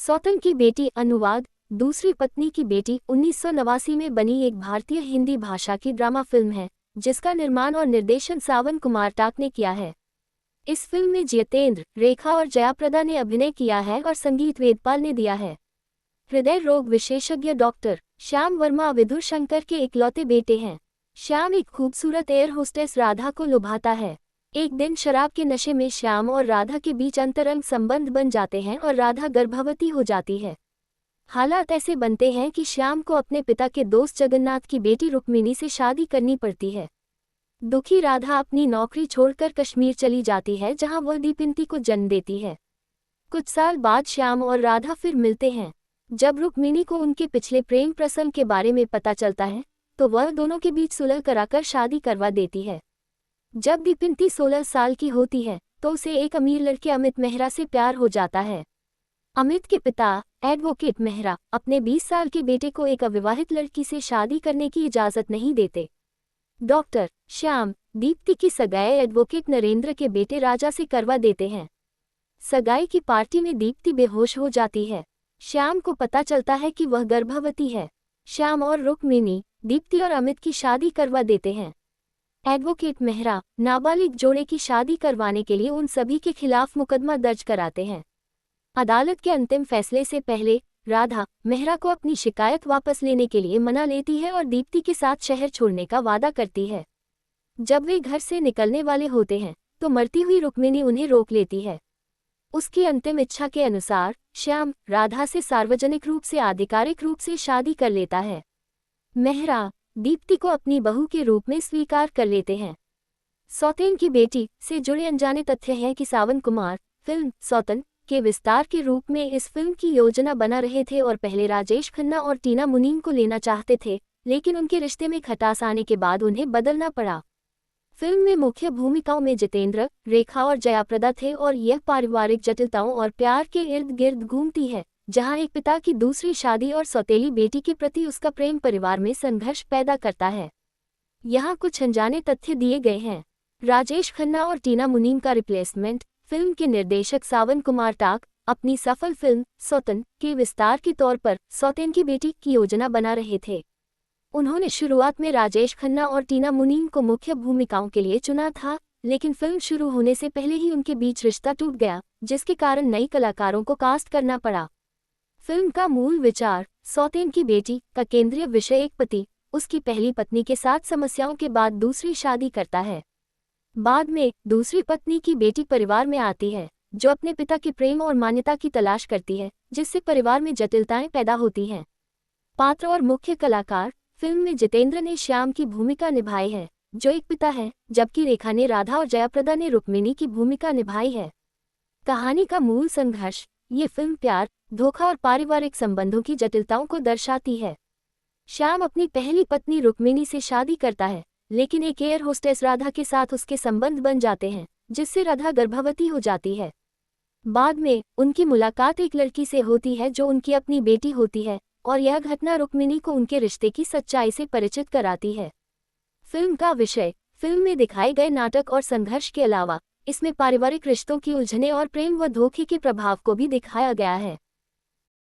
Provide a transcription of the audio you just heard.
सौतन की बेटी अनुवाद दूसरी पत्नी की बेटी 1989 में बनी एक भारतीय हिंदी भाषा की ड्रामा फिल्म है जिसका निर्माण और निर्देशन सावन कुमार टाक ने किया है। इस फिल्म में जितेंद्र, रेखा और जयाप्रदा ने अभिनय किया है और संगीत वेदपाल ने दिया है। हृदय रोग विशेषज्ञ डॉक्टर श्याम वर्मा विधुर शंकर के इकलौते बेटे हैं। श्याम एक खूबसूरत एयर होस्टेस राधा को लुभाता है। एक दिन शराब के नशे में श्याम और राधा के बीच अंतरंग संबंध बन जाते हैं और राधा गर्भवती हो जाती है। हालात ऐसे बनते हैं कि श्याम को अपने पिता के दोस्त जगन्नाथ की बेटी रुक्मिणी से शादी करनी पड़ती है। दुखी राधा अपनी नौकरी छोड़कर कश्मीर चली जाती है जहां वह दीपिंती को जन्म देती है। कुछ साल बाद श्याम और राधा फिर मिलते हैं। जब रुक्मिणी को उनके पिछले प्रेम प्रसंग के बारे में पता चलता है तो वह दोनों के बीच सुलह कराकर शादी करवा देती है। जब दीपिंती 16 साल की होती है तो उसे एक अमीर लड़के अमित मेहरा से प्यार हो जाता है। अमित के पिता एडवोकेट मेहरा अपने 20 साल के बेटे को एक अविवाहित लड़की से शादी करने की इजाज़त नहीं देते। डॉक्टर श्याम दीप्ति की सगाई एडवोकेट नरेंद्र के बेटे राजा से करवा देते हैं। सगाई की पार्टी में दीप्ति बेहोश हो जाती है। श्याम को पता चलता है कि वह गर्भवती है। श्याम और रुक्मिणी दीप्ति और अमित की शादी करवा देते हैं। एडवोकेट मेहरा नाबालिग जोड़े की शादी करवाने के लिए उन सभी के खिलाफ मुकदमा दर्ज कराते हैं। अदालत के अंतिम फैसले से पहले राधा मेहरा को अपनी शिकायत वापस लेने के लिए मना लेती है और दीप्ति के साथ शहर छोड़ने का वादा करती है। जब वे घर से निकलने वाले होते हैं तो मरती हुई रुक्मिणी उन्हें रोक लेती है। उसकी अंतिम इच्छा के अनुसार श्याम राधा से सार्वजनिक रूप से आधिकारिक रूप से शादी कर लेता है। मेहरा दीप्ति को अपनी बहू के रूप में स्वीकार कर लेते हैं। सौतेन की बेटी से जुड़े अनजाने तथ्य हैं कि सावन कुमार फिल्म सौतन के विस्तार के रूप में इस फिल्म की योजना बना रहे थे और पहले राजेश खन्ना और टीना मुनीम को लेना चाहते थे, लेकिन उनके रिश्ते में खटास आने के बाद उन्हें बदलना पड़ा। फिल्म में मुख्य भूमिकाओं में जितेंद्र, रेखा और जयाप्रदा थे और यह पारिवारिक जटिलताओं और प्यार के इर्द गिर्द घूमती है, जहां एक पिता की दूसरी शादी और सौतेली बेटी के प्रति उसका प्रेम परिवार में संघर्ष पैदा करता है। यहाँ कुछ अनजाने तथ्य दिए गए हैं। राजेश खन्ना और टीना मुनीम का रिप्लेसमेंट। फिल्म के निर्देशक सावन कुमार टाक अपनी सफल फिल्म सौतन के विस्तार के तौर पर सौतेन की बेटी की योजना बना रहे थे। उन्होंने शुरुआत में राजेश खन्ना और टीना मुनीम को मुख्य भूमिकाओं के लिए चुना था, लेकिन फिल्म शुरू होने से पहले ही उनके बीच रिश्ता टूट गया, जिसके कारण नई कलाकारों को कास्ट करना पड़ा। फिल्म का मूल विचार सौतेन की बेटी का केंद्रीय विषय एक पति उसकी पहली पत्नी के साथ समस्याओं के बाद दूसरी शादी करता है। बाद में दूसरी पत्नी की बेटी परिवार में आती है जो अपने पिता के प्रेम और मान्यता की तलाश करती है, जिससे परिवार में जटिलताएं पैदा होती हैं। पात्र और मुख्य कलाकार। फिल्म में जितेंद्र ने श्याम की भूमिका निभाई है जो एक पिता है, जबकि रेखा ने राधा और जयाप्रदा ने रुक्मिणी की भूमिका निभाई है। कहानी का मूल संघर्ष। ये फिल्म प्यार, धोखा और पारिवारिक संबंधों की जटिलताओं को दर्शाती है। श्याम अपनी पहली पत्नी रुक्मिणी से शादी करता है, लेकिन एक एयर होस्टेस राधा के साथ उसके संबंध बन जाते हैं, जिससे राधा गर्भवती हो जाती है। बाद में उनकी मुलाकात एक लड़की से होती है जो उनकी अपनी बेटी होती है, और यह घटना रुक्मिणी को उनके रिश्ते की सच्चाई से परिचित कराती है। फिल्म का विषय। फिल्म में दिखाए गए नाटक और संघर्ष के अलावा इसमें पारिवारिक रिश्तों की उलझनें और प्रेम व धोखे के प्रभाव को भी दिखाया गया है।